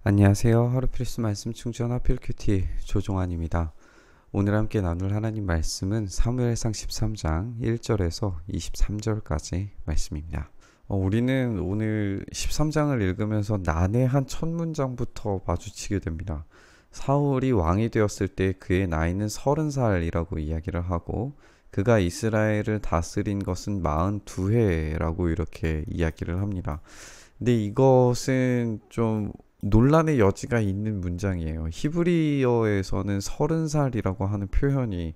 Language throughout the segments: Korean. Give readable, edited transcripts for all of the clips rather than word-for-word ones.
안녕하세요. 하루 필수 말씀 충전 하필 큐티 조종환입니다. 오늘 함께 나눌 하나님 말씀은 사무엘상 13장 1절에서 23절까지 말씀입니다. 우리는 오늘 13장을 읽으면서 난해한 첫 문장부터 마주치게 됩니다. 사울이 왕이 되었을 때 그의 나이는 30살이라고 이야기를 하고 그가 이스라엘을 다스린 것은 42해라고 이렇게 이야기를 합니다. 근데 이것은 좀 논란의 여지가 있는 문장이에요. 히브리어에서는 30살이라고 하는 표현이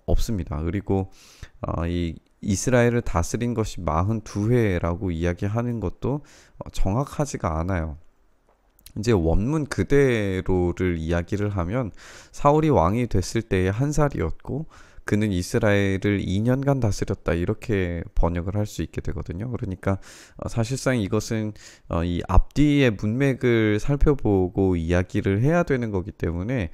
없습니다. 그리고 이 이스라엘을 다스린 것이 42회라고 이야기하는 것도 정확하지가 않아요. 이제 원문 그대로를 이야기를 하면 사울이 왕이 됐을 때에 한 살이었고 그는 이스라엘을 2년간 다스렸다 이렇게 번역을 할 수 있게 되거든요. 그러니까 사실상 이것은 이 앞뒤의 문맥을 살펴보고 이야기를 해야 되는 거기 때문에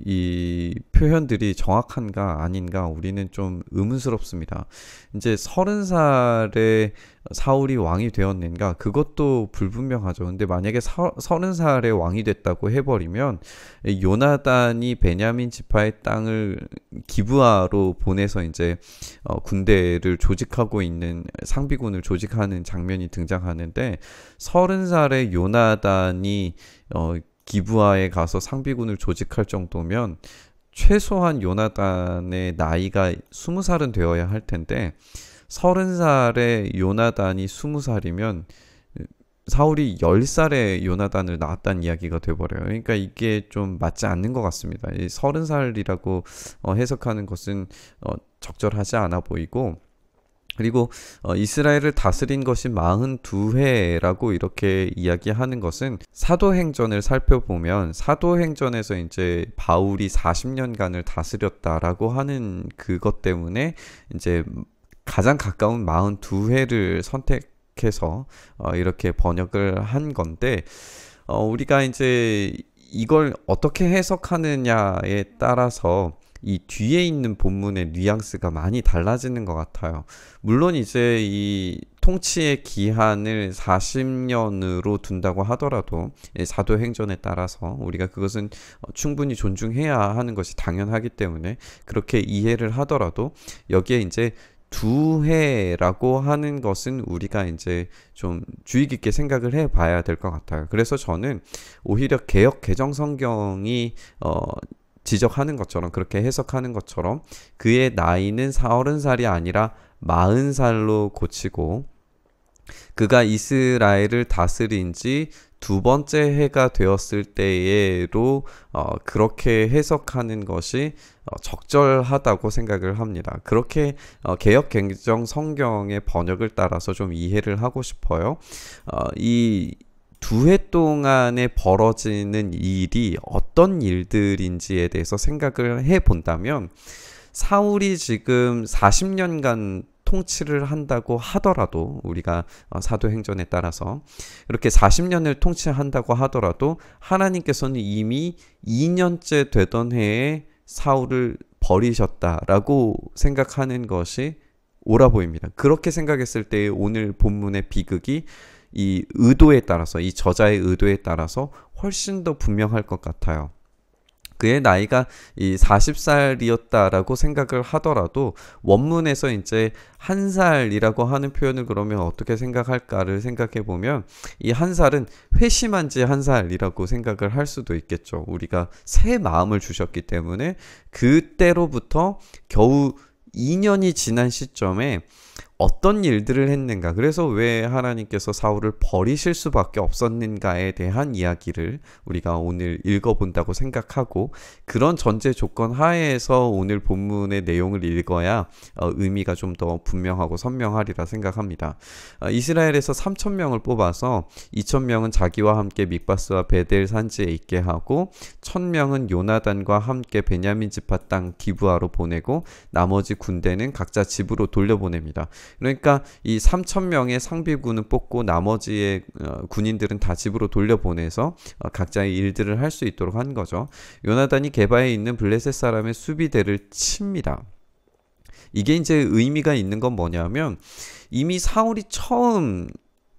이 표현들이 정확한가 아닌가 우리는 좀 의문스럽습니다. 이제 30살에 사울이 왕이 되었는가 그것도 불분명하죠. 근데 만약에 30살에 왕이 됐다고 해버리면 요나단이 베냐민 지파의 땅을 기브아로 보내서 이제 군대를 조직하고 있는 상비군을 조직하는 장면이 등장하는데 30살에 요나단이 기브아에 가서 상비군을 조직할 정도면 최소한 요나단의 나이가 20살은 되어야 할 텐데 30살에 요나단이 20살이면 사울이 10살에 요나단을 낳았다는 이야기가 돼버려요. 그러니까 이게 좀 맞지 않는 것 같습니다. 이 30살이라고 해석하는 것은 적절하지 않아 보이고 그리고 이스라엘을 다스린 것이 42회라고 이렇게 이야기하는 것은 사도행전을 살펴보면 사도행전에서 이제 바울이 40년간을 다스렸다라고 하는 그것 때문에 이제 가장 가까운 42회를 선택해서 이렇게 번역을 한 건데 우리가 이제 이걸 어떻게 해석하느냐에 따라서 이 뒤에 있는 본문의 뉘앙스가 많이 달라지는 것 같아요. 물론 이제 이 통치의 기한을 40년으로 둔다고 하더라도 사도행전에 따라서 우리가 그것은 충분히 존중해야 하는 것이 당연하기 때문에 그렇게 이해를 하더라도 여기에 이제 두 해라고 하는 것은 우리가 이제 좀 주의 깊게 생각을 해 봐야 될 것 같아요. 그래서 저는 오히려 개역 개정 성경이 지적하는 것처럼 그렇게 해석하는 것처럼 그의 나이는 30살이 아니라 40살로 고치고 그가 이스라엘을 다스린 지 두 번째 해가 되었을 때에로 그렇게 해석하는 것이 적절하다고 생각을 합니다. 그렇게 개역 개정 성경의 번역을 따라서 좀 이해를 하고 싶어요. 이 두 해 동안에 벌어지는 일이 어떤 일들인지에 대해서 생각을 해 본다면 사울이 지금 40년간 통치를 한다고 하더라도 우리가 사도행전에 따라서 이렇게 40년을 통치한다고 하더라도 하나님께서는 이미 2년째 되던 해에 사울을 버리셨다라고 생각하는 것이 옳아 보입니다. 그렇게 생각했을 때 오늘 본문의 비극이 이 의도에 따라서 이 저자의 의도에 따라서 훨씬 더 분명할 것 같아요. 그의 나이가 이 40살이었다라고 생각을 하더라도 원문에서 이제 한 살이라고 하는 표현을 그러면 어떻게 생각할까를 생각해 보면 이 한 살은 회심한 지 한 살이라고 생각을 할 수도 있겠죠. 우리가 새 마음을 주셨기 때문에 그때로부터 겨우 2년이 지난 시점에 어떤 일들을 했는가 그래서 왜 하나님께서 사울을 버리실 수밖에 없었는가에 대한 이야기를 우리가 오늘 읽어본다고 생각하고 그런 전제 조건 하에서 오늘 본문의 내용을 읽어야 의미가 좀 더 분명하고 선명하리라 생각합니다. 이스라엘에서 3,000명을 뽑아서 2,000명은 자기와 함께 믹바스와 베델 산지에 있게 하고 1,000명은 요나단과 함께 베냐민 지파 땅 기브아로 보내고 나머지 군대는 각자 집으로 돌려보냅니다. 그러니까 이 3,000명의 상비군은 뽑고 나머지의 군인들은 다 집으로 돌려보내서 각자의 일들을 할 수 있도록 한 거죠. 요나단이 게바에 있는 블레셋 사람의 수비대를 칩니다. 이게 이제 의미가 있는 건 뭐냐면 이미 사울이 처음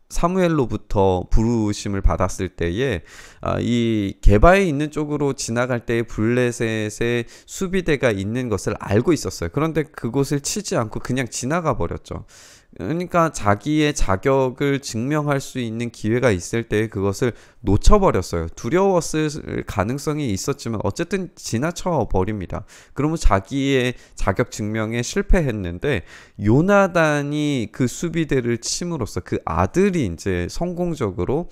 사무엘로부터 부르심을 받았을 때에 이 게바에 있는 쪽으로 지나갈 때에 블레셋의 수비대가 있는 것을 알고 있었어요. 그런데 그곳을 치지 않고 그냥 지나가 버렸죠. 그러니까 자기의 자격을 증명할 수 있는 기회가 있을 때 그것을 놓쳐버렸어요. 두려웠을 가능성이 있었지만 어쨌든 지나쳐 버립니다. 그러면 자기의 자격 증명에 실패했는데 요나단이 그 수비대를 침으로써 그 아들이 이제 성공적으로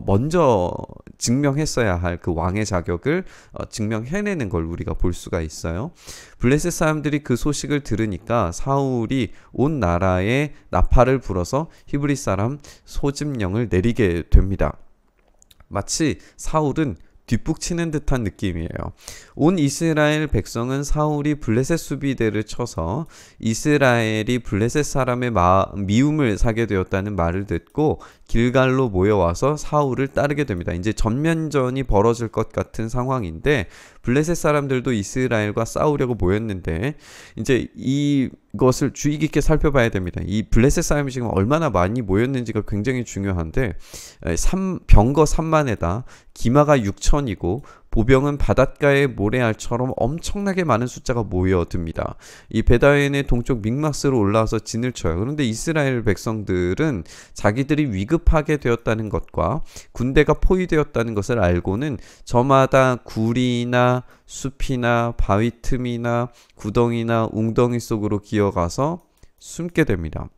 먼저 증명했어야 할 그 왕의 자격을 증명해내는 걸 우리가 볼 수가 있어요. 블레셋 사람들이 그 소식을 들으니까 사울이 온 나라에 나팔을 불어서 히브리 사람 소집령을 내리게 됩니다. 마치 사울은 뒷북치는 듯한 느낌이에요. 온 이스라엘 백성은 사울이 블레셋 수비대를 쳐서 이스라엘이 블레셋 사람의 미움을 사게 되었다는 말을 듣고 길갈로 모여와서 사울을 따르게 됩니다. 이제 전면전이 벌어질 것 같은 상황인데 블레셋 사람들도 이스라엘과 싸우려고 모였는데 이제 이것을 주의 깊게 살펴봐야 됩니다. 이 블레셋 사람이 지금 얼마나 많이 모였는지가 굉장히 중요한데 병거 3만에다 기마가 6천이고 보병은 바닷가의 모래알처럼 엄청나게 많은 숫자가 모여듭니다. 이 베다웬의 동쪽 믹마스로 올라와서 진을 쳐요. 그런데 이스라엘 백성들은 자기들이 위급하게 되었다는 것과 군대가 포위되었다는 것을 알고는 저마다 굴이나 숲이나 바위 틈이나 구덩이나 웅덩이 속으로 기어가서 숨게 됩니다.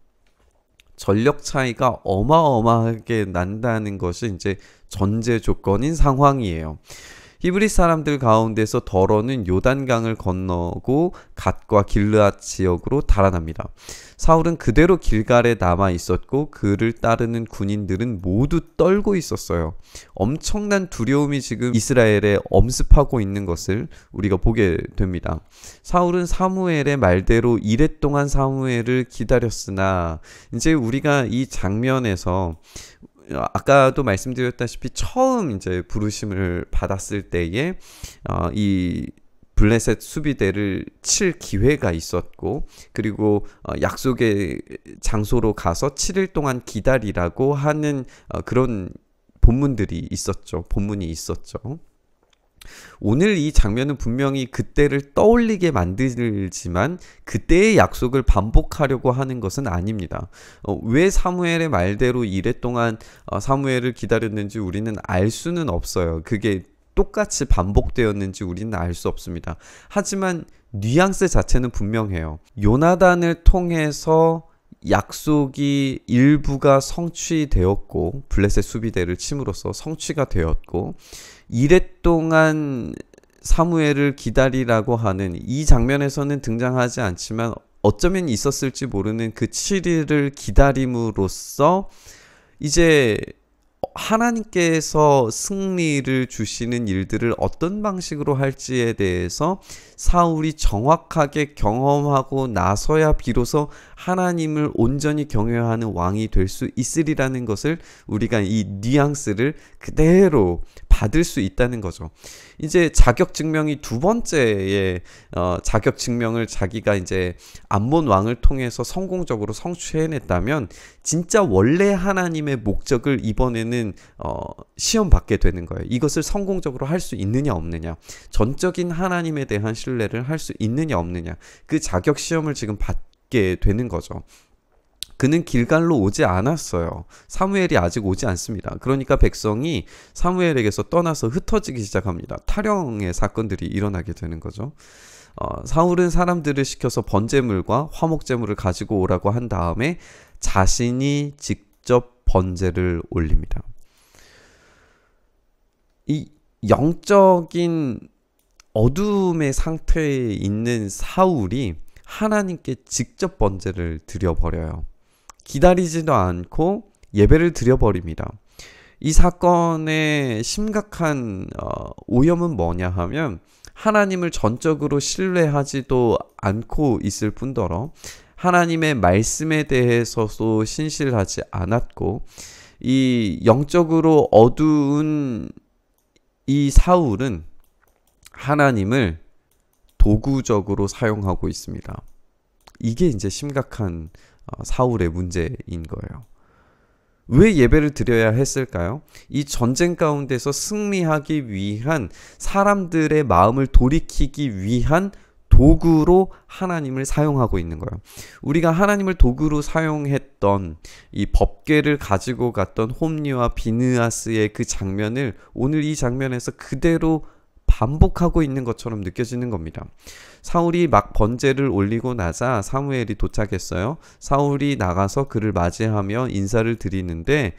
전력 차이가 어마어마하게 난다는 것이 이제 전제 조건인 상황이에요. 히브리 사람들 가운데서 더러는 요단강을 건너고 갓과 길르앗 지역으로 달아납니다. 사울은 그대로 길갈에 남아 있었고 그를 따르는 군인들은 모두 떨고 있었어요. 엄청난 두려움이 지금 이스라엘에 엄습하고 있는 것을 우리가 보게 됩니다. 사울은 사무엘의 말대로 이랫동안 사무엘을 기다렸으나 이제 우리가 이 장면에서 아까도 말씀드렸다시피 처음 이제 부르심을 받았을 때에 이 블레셋 수비대를 칠 기회가 있었고 그리고 약속의 장소로 가서 7일 동안 기다리라고 하는 그런 본문이 있었죠. 오늘 이 장면은 분명히 그때를 떠올리게 만들지만 그때의 약속을 반복하려고 하는 것은 아닙니다. 왜 사무엘의 말대로 이랫동안 사무엘을 기다렸는지 우리는 알 수는 없어요. 그게 똑같이 반복되었는지 우리는 알 수 없습니다. 하지만 뉘앙스 자체는 분명해요. 요나단을 통해서 약속이 일부가 성취되었고 블레셋 수비대를 침으로써 성취가 되었고 이랫동안 사무엘을 기다리라고 하는 이 장면에서는 등장하지 않지만 어쩌면 있었을지 모르는 그 7일을 기다림으로써 이제 하나님께서 승리를 주시는 일들을 어떤 방식으로 할지에 대해서 사울이 정확하게 경험하고 나서야 비로소 하나님을 온전히 경외하는 왕이 될 수 있으리라는 것을 우리가 이 뉘앙스를 그대로 받을 수 있다는 거죠. 이제 자격 증명이 두 번째의 자격 증명을 자기가 이제 암몬 왕을 통해서 성공적으로 성취해냈다면 진짜 원래 하나님의 목적을 이번에는 시험 받게 되는 거예요. 이것을 성공적으로 할 수 있느냐 없느냐, 전적인 하나님에 대한 신뢰를 할 수 있느냐 없느냐, 그 자격 시험을 지금 받게 되는 거죠. 그는 길갈로 오지 않았어요. 사무엘이 아직 오지 않습니다. 그러니까 백성이 사무엘에게서 떠나서 흩어지기 시작합니다. 탈영의 사건들이 일어나게 되는 거죠. 사울은 사람들을 시켜서 번제물과 화목제물을 가지고 오라고 한 다음에 자신이 직접 번제를 올립니다. 이 영적인 어둠의 상태에 있는 사울이 하나님께 직접 번제를 드려버려요. 기다리지도 않고 예배를 드려버립니다. 이 사건의 심각한 오염은 뭐냐 하면 하나님을 전적으로 신뢰하지도 않고 있을 뿐더러 하나님의 말씀에 대해서도 신실하지 않았고 이 영적으로 어두운 이 사울은 하나님을 도구적으로 사용하고 있습니다. 이게 이제 심각한 사울의 문제인 거예요. 왜 예배를 드려야 했을까요? 이 전쟁 가운데서 승리하기 위한, 사람들의 마음을 돌이키기 위한 도구로 하나님을 사용하고 있는 거예요. 우리가 하나님을 도구로 사용했던 이 법궤를 가지고 갔던 홈리와 비느하스의 그 장면을 오늘 이 장면에서 그대로 반복하고 있는 것처럼 느껴지는 겁니다. 사울이 막 번제를 올리고 나자 사무엘이 도착했어요. 사울이 나가서 그를 맞이하며 인사를 드리는데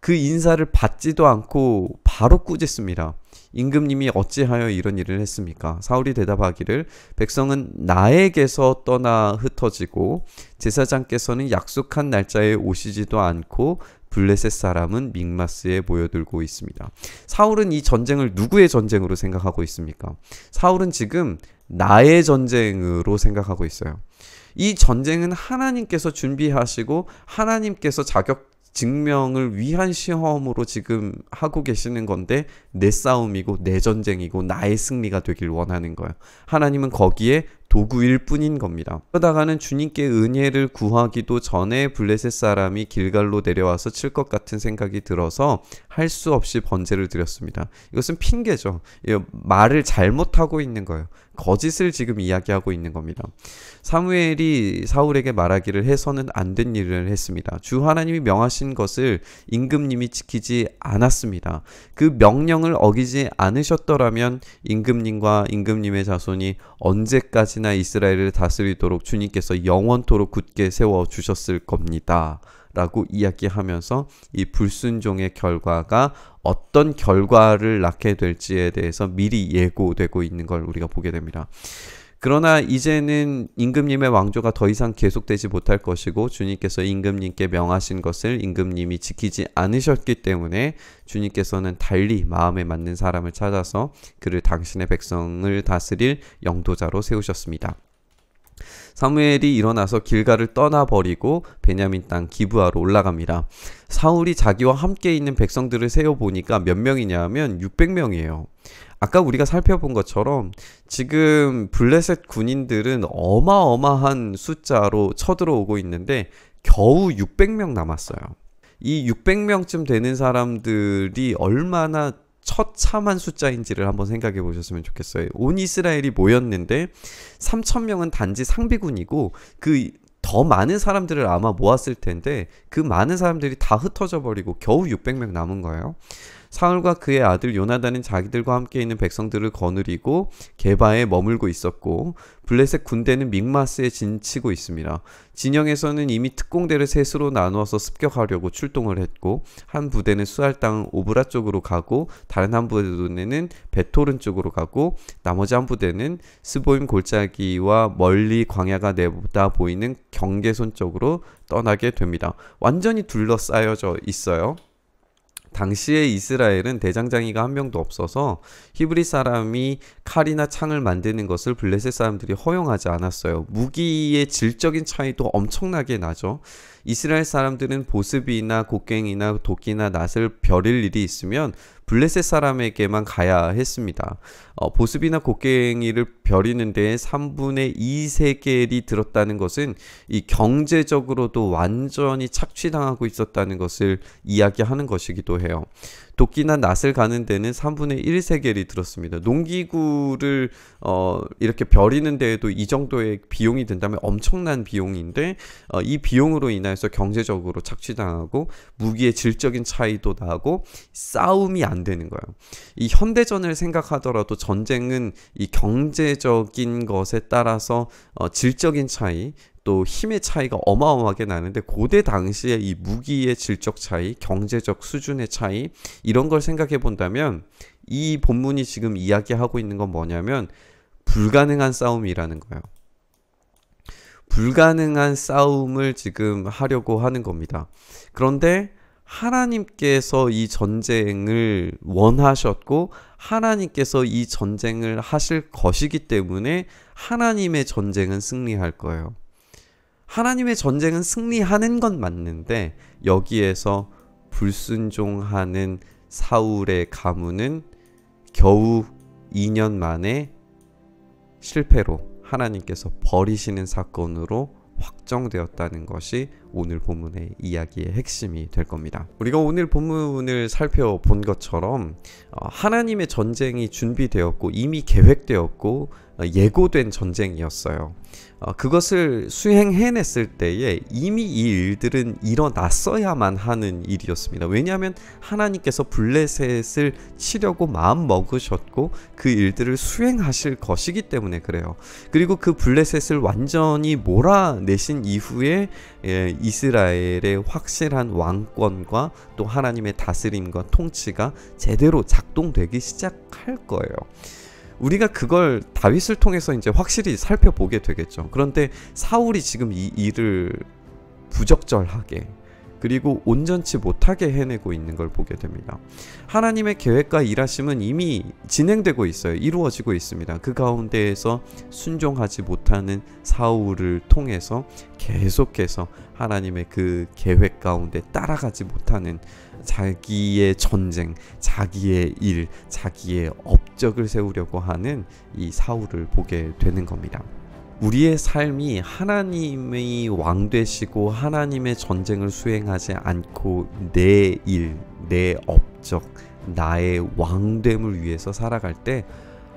그 인사를 받지도 않고 바로 꾸짖습니다. 임금님이 어찌하여 이런 일을 했습니까? 사울이 대답하기를, 백성은 나에게서 떠나 흩어지고 제사장께서는 약속한 날짜에 오시지도 않고 블레셋 사람은 믹마스에 모여들고 있습니다. 사울은 이 전쟁을 누구의 전쟁으로 생각하고 있습니까? 사울은 지금 나의 전쟁으로 생각하고 있어요. 이 전쟁은 하나님께서 준비하시고 하나님께서 자격 증명을 위한 시험으로 지금 하고 계시는 건데, 내 싸움이고 내 전쟁이고 나의 승리가 되길 원하는 거예요. 하나님은 거기에 도구일 뿐인 겁니다. 그러다가는 주님께 은혜를 구하기도 전에 블레셋 사람이 길갈로 내려와서 칠 것 같은 생각이 들어서 할 수 없이 번제를 드렸습니다. 이것은 핑계죠. 말을 잘못하고 있는 거예요. 거짓을 지금 이야기하고 있는 겁니다. 사무엘이 사울에게 말하기를, 해서는 안 된 일을 했습니다. 주 하나님이 명하신 것을 임금님이 지키지 않았습니다. 그 명령을 어기지 않으셨더라면 임금님과 임금님의 자손이 언제까지나 이스라엘을 다스리도록 주님께서 영원토록 굳게 세워주셨을 겁니다. 라고 이야기하면서 이 불순종의 결과가 어떤 결과를 낳게 될지에 대해서 미리 예고되고 있는 걸 우리가 보게 됩니다. 그러나 이제는 임금님의 왕조가 더 이상 계속되지 못할 것이고, 주님께서 임금님께 명하신 것을 임금님이 지키지 않으셨기 때문에 주님께서는 달리 마음에 맞는 사람을 찾아서 그를 당신의 백성을 다스릴 영도자로 세우셨습니다. 사무엘이 일어나서 길갈을 떠나버리고 베냐민 땅 기브아로 올라갑니다. 사울이 자기와 함께 있는 백성들을 세어보니까 몇 명이냐 하면 600명이에요. 아까 우리가 살펴본 것처럼 지금 블레셋 군인들은 어마어마한 숫자로 쳐들어오고 있는데 겨우 600명 남았어요. 이 600명쯤 되는 사람들이 얼마나 처참한 숫자인지를 한번 생각해 보셨으면 좋겠어요. 온 이스라엘이 모였는데 3,000명은 단지 상비군이고 그 더 많은 사람들을 아마 모았을 텐데 그 많은 사람들이 다 흩어져 버리고 겨우 600명 남은 거예요. 사울과 그의 아들 요나단은 자기들과 함께 있는 백성들을 거느리고 게바에 머물고 있었고, 블레셋 군대는 믹마스에 진치고 있습니다. 진영에서는 이미 특공대를 셋으로 나누어서 습격하려고 출동을 했고, 한 부대는 수알 땅 오브라 쪽으로 가고, 다른 한 부대는 베토른 쪽으로 가고, 나머지 한 부대는 스보임 골짜기와 멀리 광야가 내다 보이는 경계선 쪽으로 떠나게 됩니다. 완전히 둘러싸여져 있어요. 당시에 이스라엘은 대장장이가 한 명도 없어서 히브리 사람이 칼이나 창을 만드는 것을 블레셋 사람들이 허용하지 않았어요. 무기의 질적인 차이도 엄청나게 나죠. 이스라엘 사람들은 보습이나 곡괭이나 도끼나 낫을 벼릴 일이 있으면 블레셋 사람에게만 가야 했습니다. 보습이나 곡괭이를 벼리는 데에 3분의 2 세겔이 들었다는 것은 이 경제적으로도 완전히 착취당하고 있었다는 것을 이야기하는 것이기도 해요. 도끼나 낫을 가는 데는 3분의 1 세겔이 들었습니다. 농기구를 이렇게 벼리는 데에도 이 정도의 비용이 든다면 엄청난 비용인데 이 비용으로 인해서 경제적으로 착취당하고 무기의 질적인 차이도 나고 싸움이 안 되는 거예요. 이 현대전을 생각하더라도 전쟁은 이 경제적인 것에 따라서 질적인 차이, 또 힘의 차이가 어마어마하게 나는데 고대 당시에 이 무기의 질적 차이, 경제적 수준의 차이, 이런 걸 생각해 본다면 이 본문이 지금 이야기하고 있는 건 뭐냐면 불가능한 싸움이라는 거예요. 불가능한 싸움을 지금 하려고 하는 겁니다. 그런데 하나님께서 이 전쟁을 원하셨고 하나님께서 이 전쟁을 하실 것이기 때문에 하나님의 전쟁은 승리할 거예요. 하나님의 전쟁은 승리하는 건 맞는데 여기에서 불순종하는 사울의 가문은 겨우 2년 만에 실패로 하나님께서 버리시는 사건으로 확정되었다는 것이 오늘 본문의 이야기의 핵심이 될 겁니다. 우리가 오늘 본문을 살펴본 것처럼 하나님의 전쟁이 준비되었고 이미 계획되었고 예고된 전쟁이었어요. 그것을 수행해냈을 때에 이미 이 일들은 일어났어야만 하는 일이었습니다. 왜냐하면 하나님께서 블레셋을 치려고 마음 먹으셨고 그 일들을 수행하실 것이기 때문에 그래요. 그리고 그 블레셋을 완전히 몰아내신 이후에 이스라엘의 확실한 왕권과 또 하나님의 다스림과 통치가 제대로 작동되기 시작할 거예요. 우리가 그걸 다윗을 통해서 이제 확실히 살펴보게 되겠죠. 그런데 사울이 지금 이 일을 부적절하게 그리고 온전치 못하게 해내고 있는 걸 보게 됩니다. 하나님의 계획과 일하심은 이미 진행되고 있어요. 이루어지고 있습니다. 그 가운데에서 순종하지 못하는 사울을 통해서 계속해서 하나님의 그 계획 가운데 따라가지 못하는 자기의 전쟁, 자기의 일, 자기의 업적을 세우려고 하는 이 사울을 보게 되는 겁니다. 우리의 삶이 하나님의 왕 되시고 하나님의 전쟁을 수행하지 않고 내 일, 내 업적, 나의 왕됨을 위해서 살아갈 때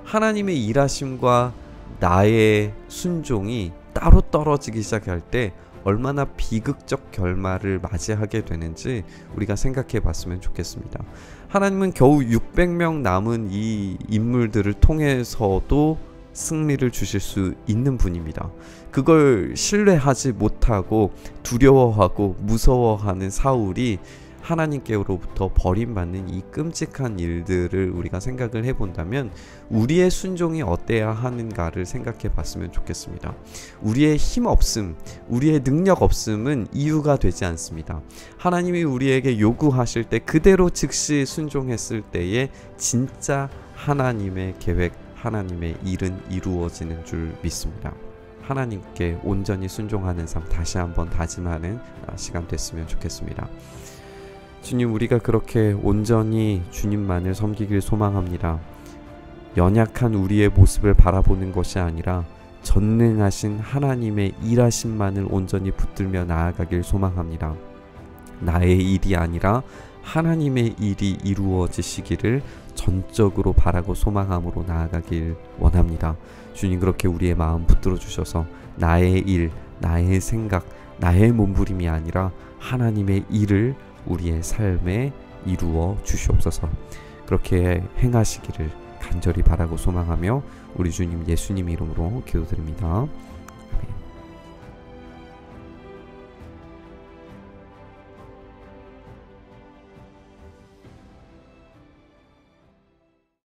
하나님의 일하심과 나의 순종이 따로 떨어지기 시작할 때 얼마나 비극적 결말을 맞이하게 되는지 우리가 생각해 봤으면 좋겠습니다. 하나님은 겨우 600명 남은 이 인물들을 통해서도 승리를 주실 수 있는 분입니다. 그걸 신뢰하지 못하고 두려워하고 무서워하는 사울이 하나님께로부터 버림받는 이 끔찍한 일들을 우리가 생각을 해본다면 우리의 순종이 어때야 하는가를 생각해 봤으면 좋겠습니다. 우리의 힘 없음, 우리의 능력 없음은 이유가 되지 않습니다. 하나님이 우리에게 요구하실 때 그대로 즉시 순종했을 때에 진짜 하나님의 계획, 하나님의 일은 이루어지는 줄 믿습니다. 하나님께 온전히 순종하는 삶 다시 한번 다짐하는 시간 됐으면 좋겠습니다. 주님, 우리가 그렇게 온전히 주님만을 섬기길 소망합니다. 연약한 우리의 모습을 바라보는 것이 아니라 전능하신 하나님의 일하심만을 온전히 붙들며 나아가길 소망합니다. 나의 일이 아니라 하나님의 일이 이루어지시기를 전적으로 바라고 소망함으로 나아가길 원합니다. 주님, 그렇게 우리의 마음 붙들어 주셔서 나의 일, 나의 생각, 나의 몸부림이 아니라 하나님의 일을 우리의 삶에 이루어 주시옵소서. 그렇게 행하시기를 간절히 바라고 소망하며 우리 주님 예수님 이름으로 기도드립니다.